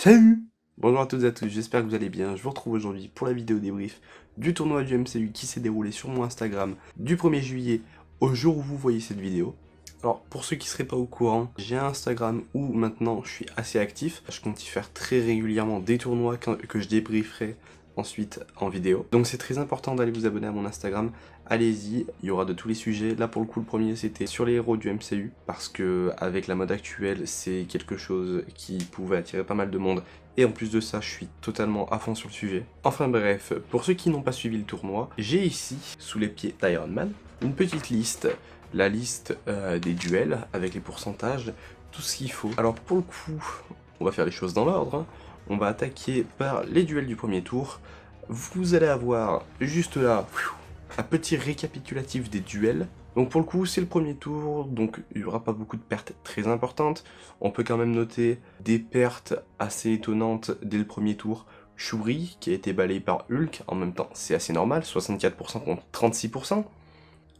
Salut! Bonjour à toutes et à tous, j'espère que vous allez bien. Je vous retrouve aujourd'hui pour la vidéo débrief du tournoi du MCU qui s'est déroulé sur mon Instagram du 1er juillet au jour où vous voyez cette vidéo. Alors pour ceux qui ne seraient pas au courant, j'ai un Instagram où maintenant je suis assez actif. Je compte y faire très régulièrement des tournois que je débrieferai ensuite en vidéo. Donc c'est très important d'aller vous abonner à mon Instagram. Allez-y, il y aura de tous les sujets. Là pour le coup le premier c'était sur les héros du MCU parce que avec la mode actuelle c'est quelque chose qui pouvait attirer pas mal de monde. Et en plus de ça, je suis totalement à fond sur le sujet. Enfin bref, pour ceux qui n'ont pas suivi le tournoi, j'ai ici, sous les pieds d'Iron Man, une petite liste. La liste des duels, avec les pourcentages, tout ce qu'il faut. Alors pour le coup, on va faire les choses dans l'ordre. Hein. On va attaquer par les duels du premier tour. Vous allez avoir juste là, un petit récapitulatif des duels. Donc pour le coup, c'est le premier tour, donc il n'y aura pas beaucoup de pertes très importantes. On peut quand même noter des pertes assez étonnantes dès le premier tour. Shuri, qui a été balayé par Hulk, en même temps c'est assez normal, 64% contre 36%.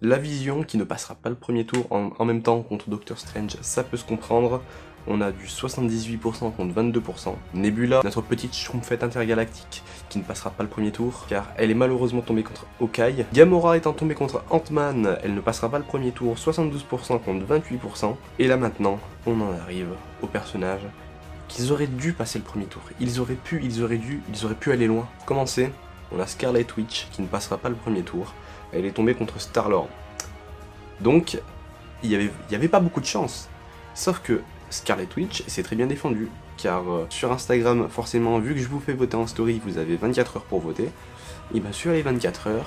La Vision, qui ne passera pas le premier tour en même temps contre Doctor Strange, ça peut se comprendre. On a du 78% contre 22%. Nebula, notre petite schtroumpfette intergalactique, qui ne passera pas le premier tour, car elle est malheureusement tombée contre Hawkeye. Gamora étant tombée contre Ant-Man, elle ne passera pas le premier tour, 72% contre 28%. Et là maintenant, on en arrive aux personnages qu'ils auraient dû passer le premier tour. Ils auraient pu aller loin. Pour commencer, on a Scarlet Witch, qui ne passera pas le premier tour. Elle est tombée contre Star-Lord. Donc, il y avait pas beaucoup de chance. Sauf que Scarlet Witch s'est très bien défendue, car sur Instagram, forcément, vu que je vous fais voter en story, vous avez 24 heures pour voter, et bien sur les 24 heures,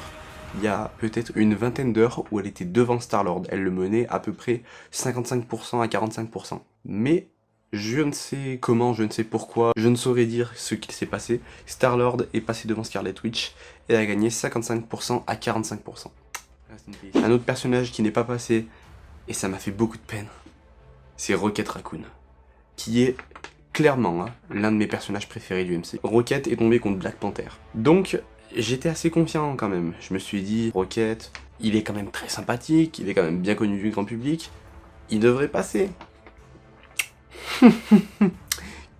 il y a peut-être une vingtaine d'heures où elle était devant Star-Lord. Elle le menait à peu près 55% à 45%. Mais je ne sais comment, je ne sais pourquoi, je ne saurais dire ce qu'il s'est passé. Star-Lord est passé devant Scarlet Witch et a gagné 55% à 45%. Un autre personnage qui n'est pas passé, et ça m'a fait beaucoup de peine, c'est Rocket Raccoon, qui est clairement l'un de mes personnages préférés du MC. Rocket est tombé contre Black Panther. Donc, j'étais assez confiant quand même. Je me suis dit, Rocket, il est quand même très sympathique, il est quand même bien connu du grand public, il devrait passer.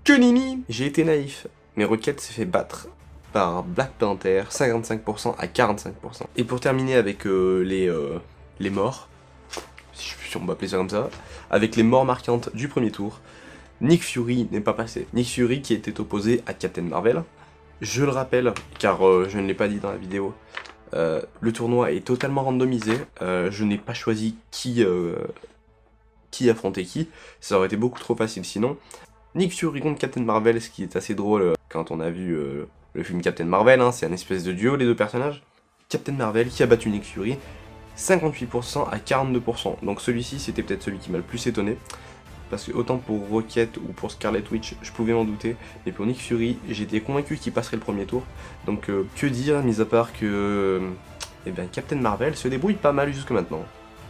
Que nini! J'ai été naïf, mais Rocket s'est fait battre par Black Panther, 55% à 45%. Et pour terminer avec les morts, si on va appeler ça comme ça, avec les morts marquantes du premier tour, Nick Fury n'est pas passé. Nick Fury qui était opposé à Captain Marvel. Je le rappelle, car je ne l'ai pas dit dans la vidéo, le tournoi est totalement randomisé. Je n'ai pas choisi qui affrontait qui, ça aurait été beaucoup trop facile sinon. Nick Fury contre Captain Marvel, ce qui est assez drôle quand on a vu le film Captain Marvel, hein, c'est un espèce de duo les deux personnages. Captain Marvel qui a battu Nick Fury, 58% à 42%. Donc celui-ci c'était peut-être celui qui m'a le plus étonné. Parce que autant pour Rocket ou pour Scarlet Witch, je pouvais m'en douter. Mais pour Nick Fury, j'étais convaincu qu'il passerait le premier tour. Donc que dire, mis à part que Captain Marvel se débrouille pas mal jusque maintenant.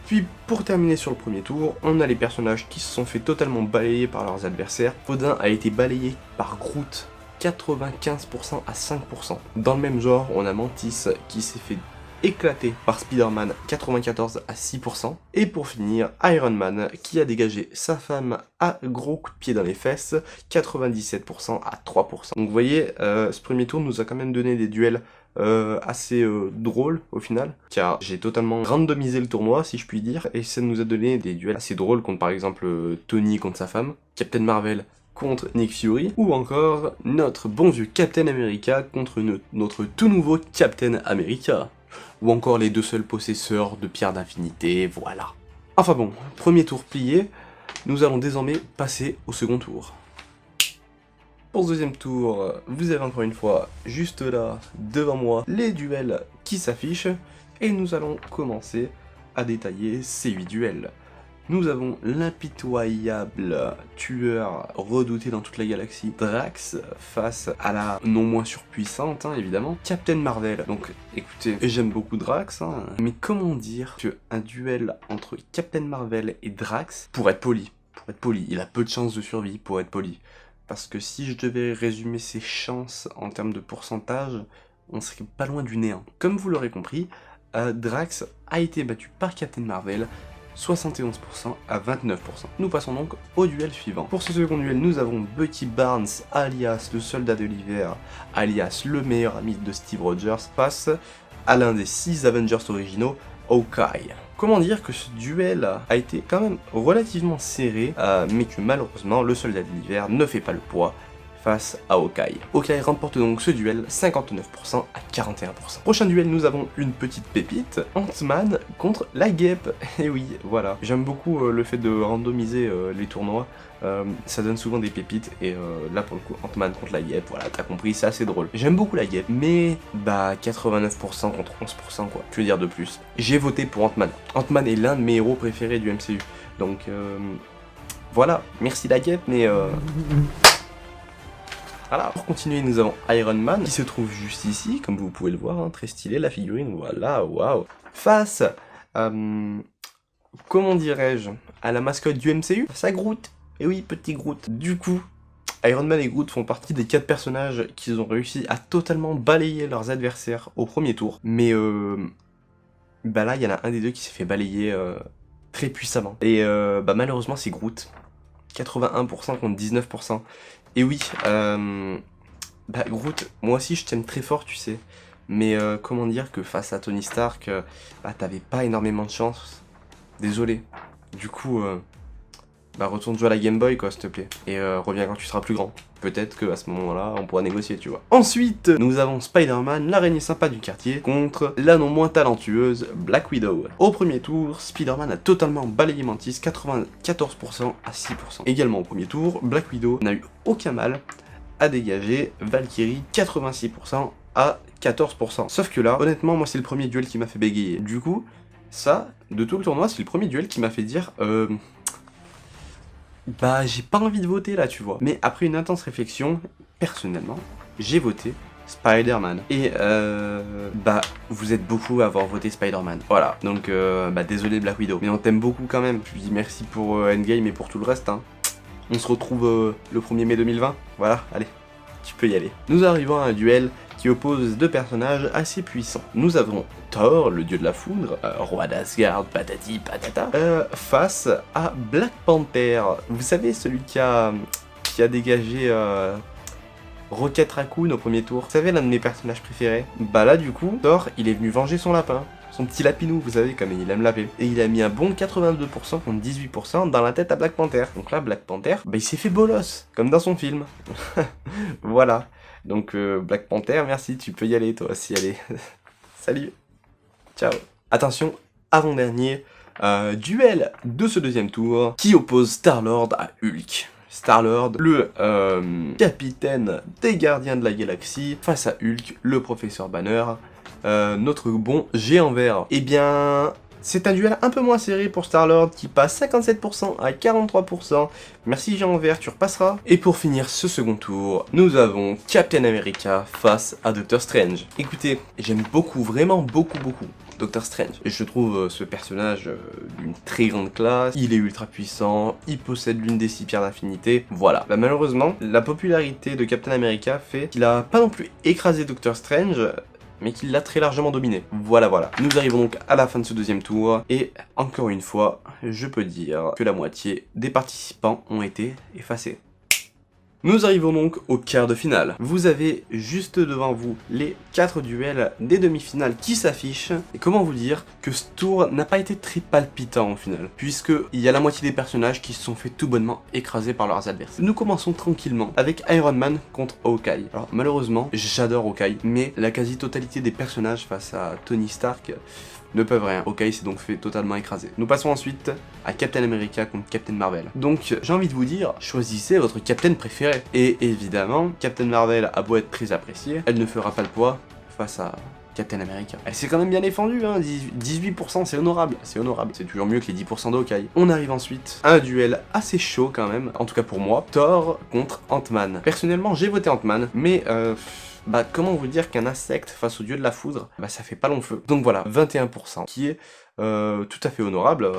Puis pour terminer sur le premier tour, on a les personnages qui se sont fait totalement balayer par leurs adversaires. Odin a été balayé par Groot, 95% à 5%. Dans le même genre, on a Mantis qui s'est fait éclater par Spider-Man, 94 à 6%. Et pour finir, Iron Man qui a dégagé sa femme à gros coups de pied dans les fesses, 97% à 3%. Donc vous voyez, ce premier tour nous a quand même donné des duels assez drôle au final, car j'ai totalement randomisé le tournoi si je puis dire, et ça nous a donné des duels assez drôles contre par exemple Tony contre sa femme, Captain Marvel contre Nick Fury, ou encore notre bon vieux Captain America contre notre tout nouveau Captain America, ou encore les deux seuls possesseurs de pierres d'infinité, voilà. Enfin bon, premier tour plié, nous allons désormais passer au second tour. Pour ce deuxième tour, vous avez encore une fois, juste là, devant moi, les duels qui s'affichent, et nous allons commencer à détailler ces 8 duels. Nous avons l'impitoyable tueur redouté dans toute la galaxie, Drax, face à la non moins surpuissante, évidemment, Captain Marvel. Donc écoutez, j'aime beaucoup Drax, mais comment dire qu'un duel entre Captain Marvel et Drax, pour être poli, il a peu de chances de survie, pour être poli. Parce que si je devais résumer ses chances en termes de pourcentage, on serait pas loin du néant. Comme vous l'aurez compris, Drax a été battu par Captain Marvel 71% à 29%. Nous passons donc au duel suivant. Pour ce second duel, nous avons Bucky Barnes, alias le soldat de l'hiver, alias le meilleur ami de Steve Rogers, face à l'un des 6 Avengers originaux, Hawkeye. Comment dire que ce duel a été quand même relativement serré, mais que malheureusement le soldat de l'hiver ne fait pas le poids face à Hawkeye. Hawkeye remporte donc ce duel 59% à 41%. Prochain duel, nous avons une petite pépite, Ant-Man contre la guêpe. Et oui, voilà. J'aime beaucoup le fait de randomiser les tournois. Ça donne souvent des pépites, et là pour le coup, Ant-Man contre la guêpe, voilà, t'as compris, c'est assez drôle. J'aime beaucoup la guêpe, mais bah 89% contre 11% quoi, que dire de plus. J'ai voté pour Ant-Man. Ant-Man est l'un de mes héros préférés du MCU, donc voilà, merci la guêpe, mais voilà. Pour continuer, nous avons Iron Man, qui se trouve juste ici, comme vous pouvez le voir, hein, très stylé la figurine, voilà, waouh. Face, comment dirais-je, à la mascotte du MCU, ça Groot. Et oui, petit Groot. Du coup, Iron Man et Groot font partie des 4 personnages qui ont réussi à totalement balayer leurs adversaires au premier tour. Mais bah là, il y en a un des deux qui s'est fait balayer très puissamment. Et bah malheureusement, c'est Groot. 81% contre 19%. Et oui, bah Groot, moi aussi je t'aime très fort, tu sais. Mais comment dire que face à Tony Stark, bah t'avais pas énormément de chance. Désolé. Du coup, bah retourne jouer à la Game Boy quoi, s'il te plaît. Et reviens quand tu seras plus grand. Peut-être qu'à ce moment-là, on pourra négocier, tu vois. Ensuite, nous avons Spider-Man, l'araignée sympa du quartier, contre la non moins talentueuse Black Widow. Au premier tour, Spider-Man a totalement balayé Mantis, 94% à 6%. Également au premier tour, Black Widow n'a eu aucun mal à dégager Valkyrie, 86% à 14%. Sauf que là, honnêtement, moi c'est le premier duel qui m'a fait bégayer. Du coup, ça, de tout le tournoi, c'est le premier duel qui m'a fait dire... bah j'ai pas envie de voter là, tu vois. Mais après une intense réflexion, personnellement, j'ai voté Spider-Man. Et bah vous êtes beaucoup à avoir voté Spider-Man. Voilà, donc bah désolé Black Widow. Mais on t'aime beaucoup quand même. Je dis merci pour Endgame et pour tout le reste, hein. On se retrouve le 1er mai 2020. Voilà, allez, tu peux y aller. Nous arrivons à un duel qui oppose 2 personnages assez puissants. Nous avons Thor, le dieu de la foudre, roi d'Asgard, patati patata, face à Black Panther. Vous savez, celui qui a dégagé Rocket Raccoon au premier tour. Vous savez, l'un de mes personnages préférés. Bah là, du coup, Thor, il est venu venger son lapin. Son petit lapinou, vous savez, comme il aime laper. Et il a mis un bon 82% contre 18% dans la tête à Black Panther. Donc là, Black Panther, bah il s'est fait bolos, comme dans son film. Voilà. Donc Black Panther, merci, tu peux y aller toi aussi, allez. Salut. Ciao. Attention, avant-dernier duel de ce deuxième tour, qui oppose Star-Lord à Hulk. Star-Lord, le capitaine des gardiens de la galaxie, face à Hulk, le professeur Banner, notre bon géant vert. Eh bien... c'est un duel un peu moins serré pour Star-Lord qui passe 57% à 43%. Merci Jean Vert, tu repasseras. Et pour finir ce second tour, nous avons Captain America face à Doctor Strange. Écoutez, j'aime beaucoup, vraiment beaucoup Doctor Strange. Et je trouve ce personnage d'une très grande classe, il est ultra puissant, il possède l'une des 6 pierres d'infinité, voilà. Bah, malheureusement, la popularité de Captain America fait qu'il a pas non plus écrasé Doctor Strange, mais qu'il l'a très largement dominé. Voilà. Nous arrivons donc à la fin de ce deuxième tour, et encore une fois, je peux dire que la moitié des participants ont été effacés. Nous arrivons donc au quart de finale. Vous avez juste devant vous les 4 duels des demi-finales qui s'affichent. Et comment vous dire que ce tour n'a pas été très palpitant au final, puisque il y a la moitié des personnages qui se sont fait tout bonnement écraser par leurs adversaires. Nous commençons tranquillement avec Iron Man contre Hawkeye. Alors malheureusement, j'adore Hawkeye, mais la quasi-totalité des personnages face à Tony Stark ne peuvent rien. Hawkeye s'est donc fait totalement écraser. Nous passons ensuite à Captain America contre Captain Marvel. Donc j'ai envie de vous dire, choisissez votre Captain préféré. Et évidemment, Captain Marvel a beau être très appréciée, elle ne fera pas le poids face à Captain America. Elle s'est quand même bien défendue, hein, 18%, c'est honorable. C'est toujours mieux que les 10% d'Hawkeye. On arrive ensuite à un duel assez chaud quand même, en tout cas pour moi, Thor contre Ant-Man. Personnellement, j'ai voté Ant-Man, mais bah comment vous dire qu'un insecte face au dieu de la foudre, bah ça fait pas long feu. Donc voilà, 21%, qui est tout à fait honorable,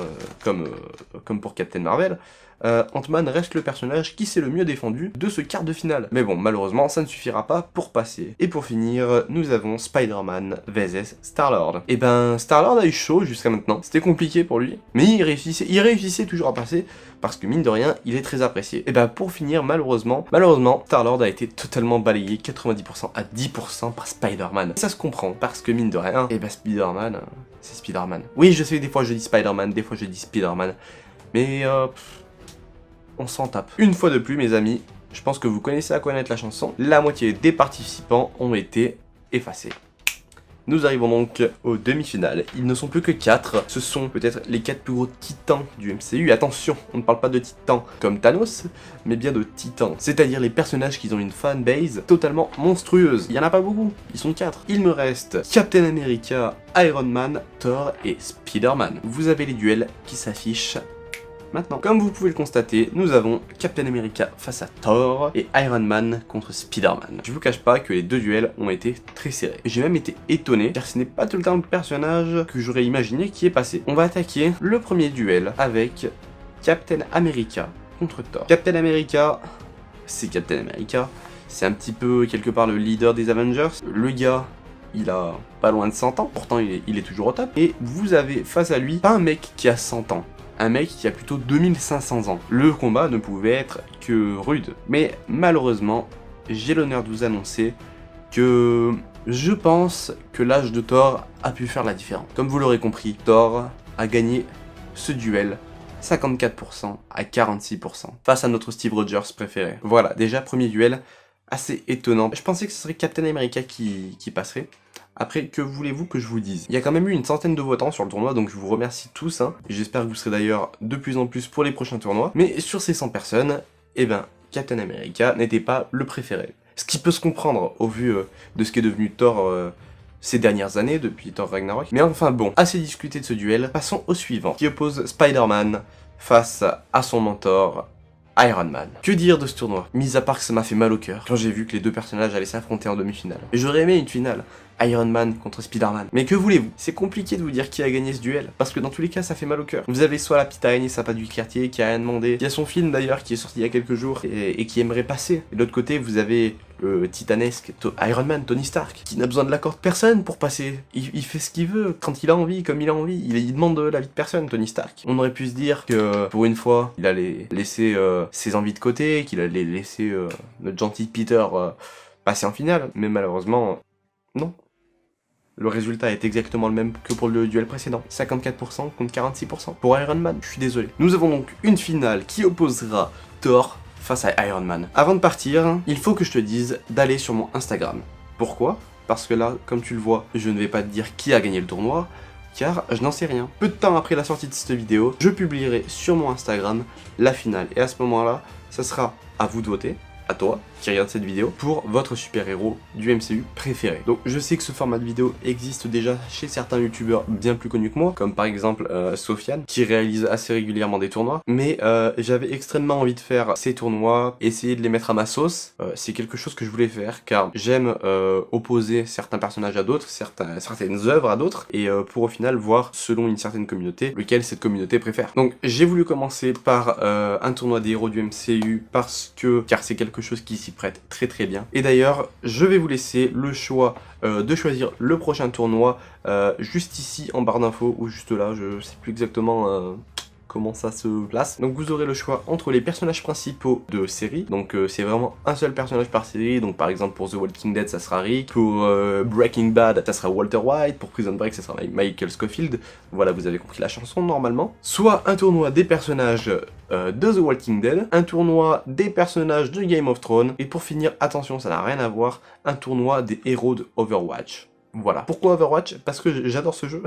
comme pour Captain Marvel. Ant-Man reste le personnage qui s'est le mieux défendu de ce quart de finale. Mais bon, malheureusement, ça ne suffira pas pour passer. Et pour finir, nous avons Spider-Man vs Star-Lord. Et ben, Star-Lord a eu chaud jusqu'à maintenant. C'était compliqué pour lui, mais il réussissait toujours à passer, parce que mine de rien, il est très apprécié. Et ben, pour finir, malheureusement, Star-Lord a été totalement balayé 90% à 10% par Spider-Man. Ça se comprend, parce que mine de rien, et ben Spider-Man, c'est Spider-Man. Oui, je sais, des fois je dis Spider-Man, des fois je dis Spider-Man, mais on s'en tape. Une fois de plus, mes amis, je pense que vous connaissez à connaître la chanson, la moitié des participants ont été effacés. Nous arrivons donc aux demi-finales. Ils ne sont plus que 4. Ce sont peut-être les 4 plus gros titans du MCU. Attention, on ne parle pas de titans comme Thanos, mais bien de titans. C'est-à-dire les personnages qui ont une fanbase totalement monstrueuse. Il n'y en a pas beaucoup, ils sont 4. Il me reste Captain America, Iron Man, Thor et Spider-Man. Vous avez les duels qui s'affichent maintenant. Comme vous pouvez le constater, nous avons Captain America face à Thor et Iron Man contre Spider-Man. Je vous cache pas que les deux duels ont été très serrés. J'ai même été étonné car ce n'est pas tout le temps le personnage que j'aurais imaginé qui est passé. On va attaquer le premier duel avec Captain America contre Thor. Captain America, c'est Captain America. C'est un petit peu quelque part le leader des Avengers. Le gars, il a pas loin de 100 ans, pourtant il est toujours au top. Et vous avez face à lui pas un mec qui a 100 ans. Un mec qui a plutôt 2500 ans. Le combat ne pouvait être que rude. Mais malheureusement, j'ai l'honneur de vous annoncer que je pense que l'âge de Thor a pu faire la différence. Comme vous l'aurez compris, Thor a gagné ce duel 54% à 46% face à notre Steve Rogers préféré. Voilà, déjà premier duel assez étonnant. Je pensais que ce serait Captain America qui passerait. Après, que voulez-vous que je vous dise? Il y a quand même eu une centaine de votants sur le tournoi, donc je vous remercie tous. J'espère que vous serez d'ailleurs de plus en plus pour les prochains tournois. Mais sur ces 100 personnes, eh ben, Captain America n'était pas le préféré. Ce qui peut se comprendre au vu de ce qu'est devenu Thor ces dernières années, depuis Thor Ragnarok. Mais enfin bon, assez discuté de ce duel, passons au suivant, qui oppose Spider-Man face à son mentor, Iron Man. Que dire de ce tournoi? Mis à part que ça m'a fait mal au cœur quand j'ai vu que les deux personnages allaient s'affronter en demi-finale. J'aurais aimé une finale Iron Man contre Spider-Man. Mais que voulez-vous? C'est compliqué de vous dire qui a gagné ce duel, parce que dans tous les cas ça fait mal au cœur. Vous avez soit la petite araignée sympa du quartier qui a rien demandé, qui a son film d'ailleurs qui est sorti il y a quelques jours et qui aimerait passer. Et de l'autre côté vous avez le titanesque Iron Man, Tony Stark, qui n'a besoin de l'accord de personne pour passer. Il fait ce qu'il veut, quand il a envie, comme il a envie. Il demande l'avis de personne, Tony Stark. On aurait pu se dire que pour une fois il allait laisser ses envies de côté, qu'il allait laisser notre gentil Peter passer en finale, mais malheureusement non. Le résultat est exactement le même que pour le duel précédent, 54% contre 46% pour Iron Man, je suis désolé. Nous avons donc une finale qui opposera Thor face à Iron Man. Avant de partir, il faut que je te dise d'aller sur mon Instagram. Pourquoi? Parce que là, comme tu le vois, je ne vais pas te dire qui a gagné le tournoi, car je n'en sais rien. Peu de temps après la sortie de cette vidéo, je publierai sur mon Instagram la finale. Et à ce moment-là, ça sera à vous de voter, à toi qui regarde cette vidéo, pour votre super-héros du MCU préféré. Donc je sais que ce format de vidéo existe déjà chez certains youtubeurs bien plus connus que moi, comme par exemple Sofiane, qui réalise assez régulièrement des tournois, mais j'avais extrêmement envie de faire ces tournois, essayer de les mettre à ma sauce. C'est quelque chose que je voulais faire, car j'aime opposer certains personnages à d'autres, certaines œuvres à d'autres, et pour au final voir, selon une certaine communauté, lequel cette communauté préfère. Donc j'ai voulu commencer par un tournoi des héros du MCU, car c'est quelque chose qui s'y prête très très bien. Et d'ailleurs, je vais vous laisser le choix de choisir le prochain tournoi juste ici en barre d'infos, ou juste là, je sais plus exactement comment ça se place. Donc vous aurez le choix entre les personnages principaux de série, donc c'est vraiment un seul personnage par série, donc par exemple pour The Walking Dead ça sera Rick, pour Breaking Bad ça sera Walter White, pour Prison Break ça sera Michael Scofield, voilà vous avez compris la chanson normalement. Soit un tournoi des personnages de The Walking Dead, un tournoi des personnages de Game of Thrones, et pour finir, attention ça n'a rien à voir, un tournoi des héros de Overwatch. Voilà. Pourquoi Overwatch? Parce que j'adore ce jeu.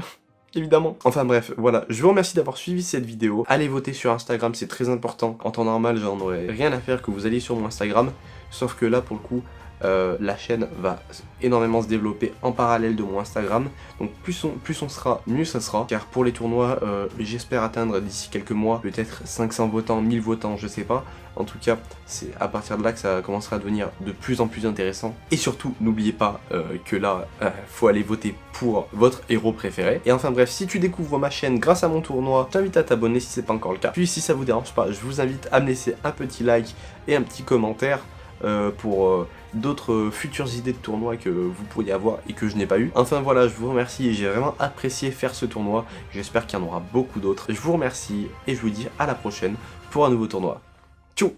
Évidemment. Enfin bref, voilà, je vous remercie d'avoir suivi cette vidéo. Allez voter sur Instagram, c'est très important. En temps normal, j'en aurais rien à faire que vous alliez sur mon Instagram. Sauf que là, pour le coup, la chaîne va énormément se développer en parallèle de mon Instagram. Donc plus on sera, mieux ça sera. Car pour les tournois, j'espère atteindre d'ici quelques mois peut-être 500 votants, 1000 votants, je sais pas. En tout cas, c'est à partir de là que ça commencera à devenir de plus en plus intéressant. Et surtout, n'oubliez pas que là, faut aller voter pour votre héros préféré. Et enfin bref, si tu découvres ma chaîne grâce à mon tournoi, je t'invite à t'abonner si c'est pas encore le cas. Puis si ça vous dérange pas, je vous invite à me laisser un petit like et un petit commentaire pour d'autres futures idées de tournois que vous pourriez avoir et que je n'ai pas eu. Enfin voilà, je vous remercie et j'ai vraiment apprécié faire ce tournoi. J'espère qu'il y en aura beaucoup d'autres. Je vous remercie et je vous dis à la prochaine pour un nouveau tournoi. Tchou!